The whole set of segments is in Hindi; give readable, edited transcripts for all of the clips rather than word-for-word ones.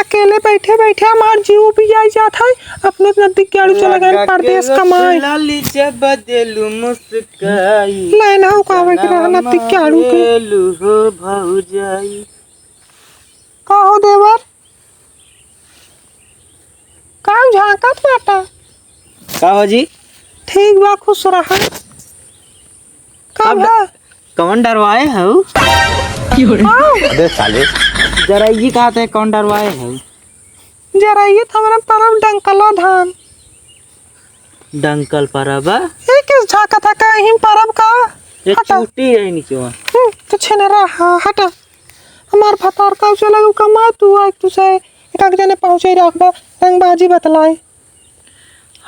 अकेले बैठे बैठे हमार जीव भी आई जात है। अपने नजदीक के आड़ू चला गए परदेश कमाए लाली से बदलू मुस्काई लाइन हो कावे के रहा नजदीक के आड़ू के हो भौजाई। का हो देवर का झांकत बाटा का हो जी? ठीक बा खुश रहा का बा कौन डरवाए हो? अबे साले जरा ये कहा थे कौन डरवाए हो? जरा ये हमारा परम डंकला धान डंकल परबा ये किस झाका था कहीं परब का ये हटा छुट्टी है नीचे वहाँ। तो छेने रहा हटा हमार फतार का चला गया कमा तू आ तू से एक जने पहुंचे रखबा रंगबाजी बतलाए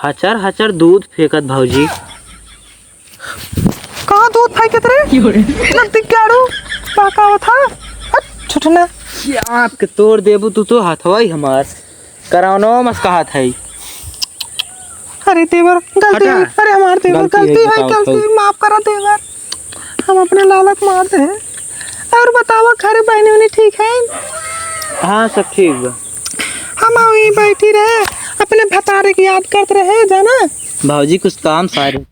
हचर हचर दूध फेंकत भौजी। कहाँ दूध फेंकत रे नजदीक गाड़ू पाका था छुटना क्या आपके तोड़ देबू तू तो हथवाई हमार करानो मस कहा था। अरे देवर गलती हटा। है अरे हमार देवर गलती है बताओ, गलती माफ करा देवर हम अपने लालच मार दे और बतावा घर बहनी उन्हें ठीक है। हाँ सब ठीक बा। हम वहीं बैठी रहे अपने भतारे की याद करते रहे जाना भौजी कुछ काम सारे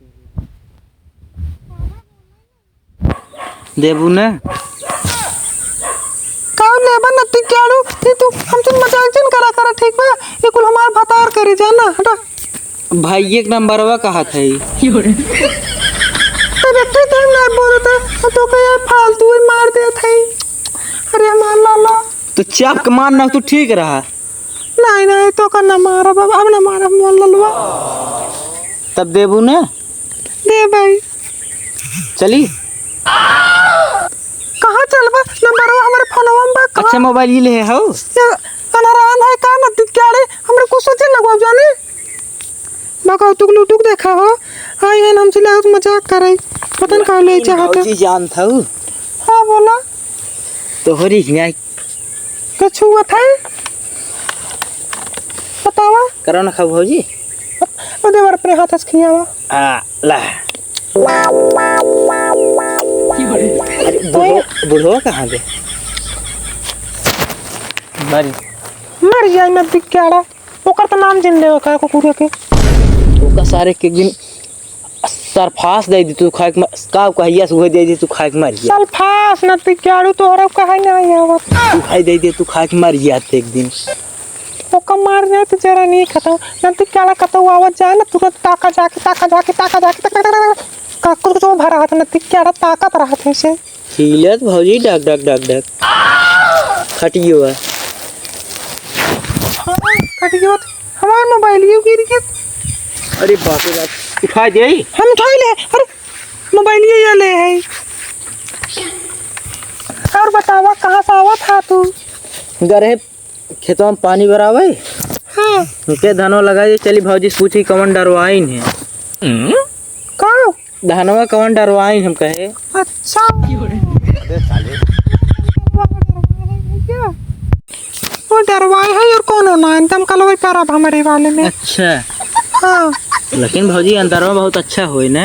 देबू ने काम लेबा नती क्याड़ू ये तू हमसे मजाक जन करा ठीक बा ये कुल हमार भतार करे जाना हटा भाई एक नंबरवा कहा था। तब एक टाइम ना बोलता तो क्या फालतू ही मार दे थे। अरे हमार लाला तो चाप के मारना तो ठीक रहा। नहीं नहीं तो का ना मारा बाबा अब ना मारा मोल ललवा तब देबू ने दे भाई चली कहाँ चलबा नंबरवा हमारे फोनवा में बा अच्छा मोबाइल ये ले हो अनरान है का न दिक्याड़े हमरे कुछ सोचे लगवा जाने बाका तुक लुटुक देखा हो आई है हमसे लागत मजाक करे पता न का ले चाहते भौजी जान था हां बोला तो हरी हिया कुछ हुआ था बतावा करो ना खा भौजी ओ देवर अपने हाथ से खियावा आ ला बुढ़वा कहाँ गए? मर जाए न दिक्याड़ा ओकर तो नाम जिन ले का कुकुर के ओका सारे के दिन सरफास दे दी तू खाए का कहिया से दे दी तू खाए के मर गया। सल्फास न दिक्याड़ू तोहरा कहे नहीं आवत तू खाई दे दे तू खाए के मर गया एक दिन। ओका मार दे तो जरा नहीं खत्म न दिक्याड़ा कतो आवत जाए न तुरंत ताका जाके का कुछ तो भरा हाथ न दिक्याड़ा ताकत रहत है से हिलत भौजी डक डक डक डक खटियो है। कट गयो हमार मोबाइल ये गिर गया। अरे बाप रे बाप उठा दे हम उठाई ले अरे मोबाइल ये ले है और बतावा कहाँ से आवा था तू? गरे खेतों में पानी भरावे हाँ के धनो लगाई चली भौजी पूछी कौन डरवाइन है का धनवा कौन डरवाइन हम कहे। अच्छा अबे साले वो डरवाए है और कौन होना एकदम कलवे करब हमारे वाले में। अच्छा हाँ लेकिन भौजी अंदरवा बहुत अच्छा होई ना।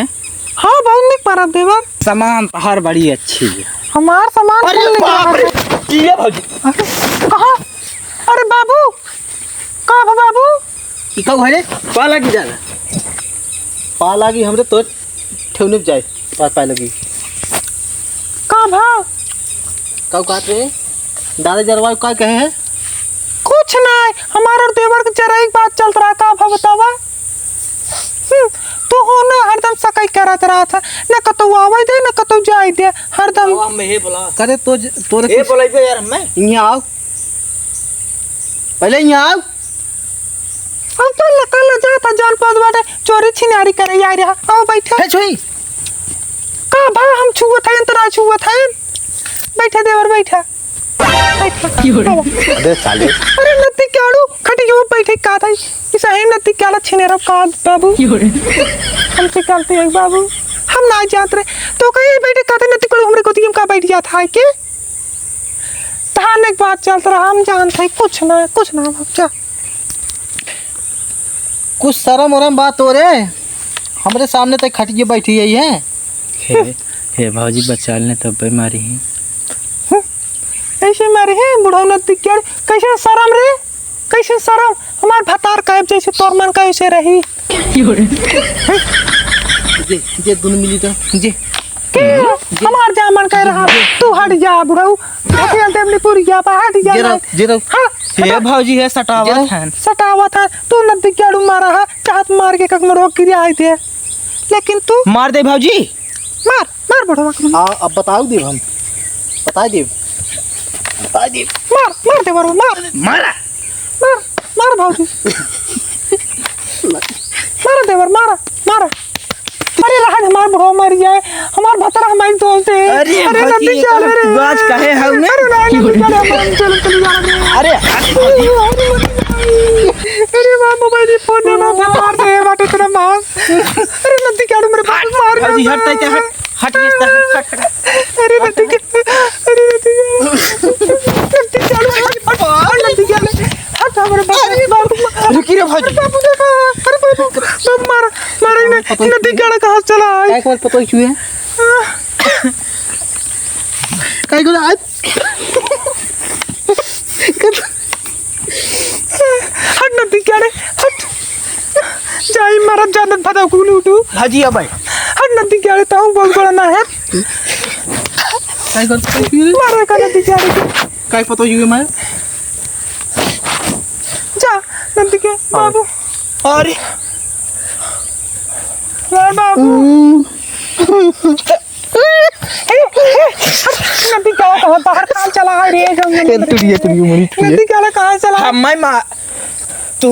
हाँ बहुत निक परब देवर सामान हर बड़ी अच्छी है। हमार सामान अरे कौन लेके बाप आया रे है? किया भौजी अरे कहाँ अरे बाबू कहाँ बा बाबू ई का घरे पा लगी जाला पा लगी हमरे तो ठेवने जाए पा लगी कहाँ भा का कहत रे दादा जरवा का कहे है कुछ नहीं हमारा और देवर के जरा एक बात चलता रहा का भा बतावा तो हो ना हरदम सकाई करत रहा था न कतो आवे दे न कतो जाए दे हरदम में हे बोला करे तो तोरे हे बोलै दे यार मैं यहां आओ पहले यहां आओ हम तो लकल जाता जान पद बाटे चोरी छिनारी करे आ रहा आओ बैठे हे छोई का भा हम छुआ था अंतरा छुआ था बैठे देवर बैठा अबे साले अरे नत्ती क्याड़ू खटियो बैठे का था इस है नत्ती क्याड़ा छिने रब का बाबू हमसे चलते हैं बाबू हम ना जात रहे तो कहीं बैठे का था नत्ती को हमरे को हम का बैठ जाता है के धान एक बात चलता रहा हम जानते कुछ ना जा कुछ शर्म वरम बात हो रे हमरे सामने तक खटिए बैठी यही है। हे भौजी बचा लेने तब बीमारी है ऐसे मारे हैं बुढ़ा नत्ती क्याड़ कैसे शर्म रे कैसे शर्म हमार भतार कहब जैसे तोर मन कैसे रही जे दोनों मिली तो जे के हमार जा मन कह रहा तू हट जा बुढ़ऊ अकेले देवनीपुर जा हट जा जे हाँ हे भौजी है सटावत है सटावत है तू नदी केड़ू मारा है चाहत मार के कक मरो गिरा आई थे लेकिन तू मार दे भौजी मार मार बुढ़वा अब बताओ दे हम बता दे मार मार दे बरो मार मारा मार मार भाजी मार दे बर मार मार अरे राज हमार बुढ़वा मर जाए हमार भतरा हमारी दोस्त है अरे नदी चल रे गाज काहे हमें चल जा अरे अरे मां मोबाइल फोन देना मार दे बाटे तेरा मां अरे नदी क्या मेरे पास मार भौजी हटते क्या हट हट अरे नदी अरे नदी क्या हट हमारे पास रुकी रे भौजी बाबू देखा अरे बाबू मार मारे नदी क्या कहां चला काय को पता क्यों है काय को आज हट नदी क्या हट जाई मारा जानत भदा कुलू उठू भौजी अब हट नदी क्या ताऊ बहुत बड़ा ना है काय को पता क्यों है मारा का नदी क्या काय पता क्यों है मैं जा नदी के बाबू अरे बाबू नदी क्या कहां बाहर काल चला है रे तुड़ी मरी नदी क्या कहां चला हम मैं तू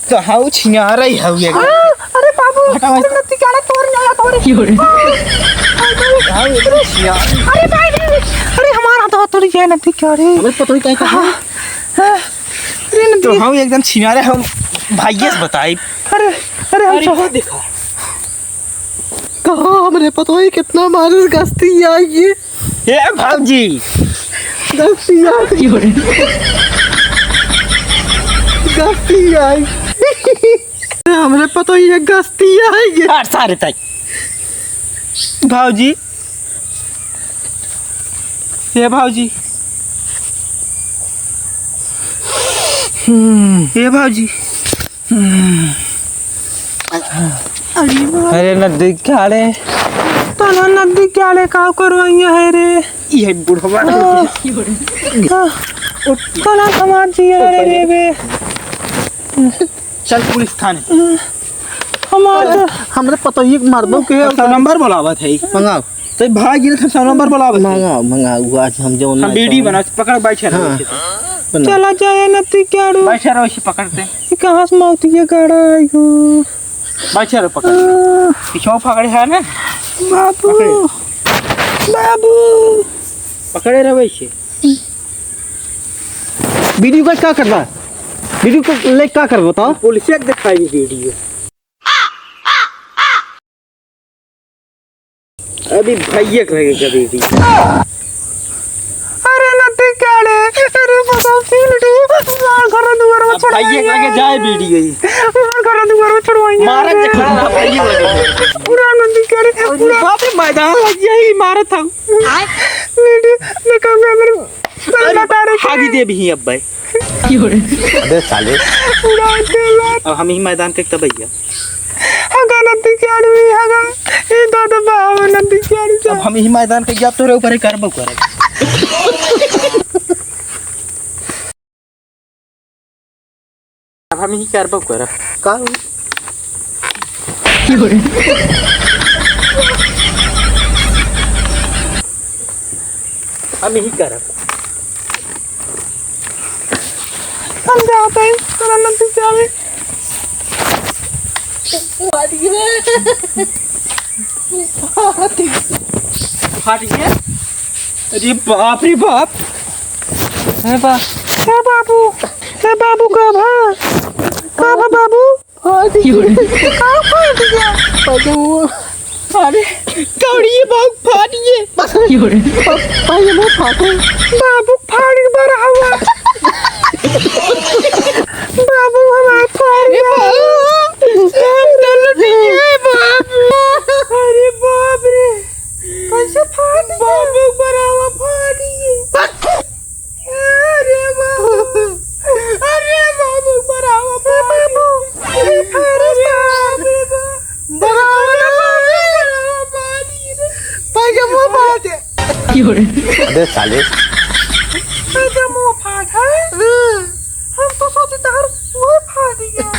कहां छिया रही है ये अरे बाबू अरे नदी क्या तोड़ आया तोड़ अरे भाई अरे हमारा तो तोड़ गया नदी क्या रे हमें पता ही काय कहा अरे नदी तो हम एकदम छिया रहे हम भाईस बताई अरे अरे हम अरे देखा कहां हमरे पता है कितना मारिस गस्ती आई ये भौजी गस्ती आई गस्ती आई हमरे पता है गस्ती आई यार सारे तक भौजी ये भौजी ये भौजी अरे नदी क्या रे ताला नदी क्या ले का करवाइया है रे ये बुढ़वा ताला समाज जी रे बे चल पुलिस थाने हमार हमरे पता ही मारबो के नंबर बुलावत है मंगाओ तो भाग गिर था नंबर बुलावत मंगाओ आज हम जो हम वीडियो बना पकड़ बैठे रहो चला जाए नदी क्या रो बैठे रहो इसे पकड़ते कहां से मौत ये गाड़ा आयो बैठे रहो पकड़ पीछे पकड़े है ना बाबू बाबू पकड़े रहो इसे वीडियो का क्या करना वीडियो को ले क्या कर बताओ पुलिस एक दिखाई वीडियो अभी भैया लगेगा वीडियो अरे नदी क्या रे अरे पता फील टू घर दुआर में छोड़ भैया लगे जाए वीडियो ही घर दुआर में छुड़वाएंगे मारत के खड़ा भैया लगे पूरा नदी क्या रे पूरा बाप रे मैदान लग गया ही मारत हम वीडियो निकल गया मेरे बता रहे आगे दे भी अब भाई अबे साले पूरा तेला अब हम ही मैदान के तब भैया हगा नदी क्या रे हगा ये दादा बाबा नदी क्या रे अब हम ही मैदान के जब तो ऊपर करबो करे अब हम ही करबो करे का हम ही करब हम जाते हैं तेरा नदी क्या रे फाट गया अरे बाप रे बाप है बा क्या बाबू क्या बाबू कब है बाबू कहाँ फाट गया अरे कौड़िए बाप फाट गए भाई वो फाटे बाबू फाड़ बर हुआ बाबू हमारे फाड़ गया अरे बाप रे कैसे फाड़ बाबू बरावा फाड़ गई अरे बाबू फाट है अबे साले मेरा मुंह फाट है हम तो सोचे तार वो फाट गया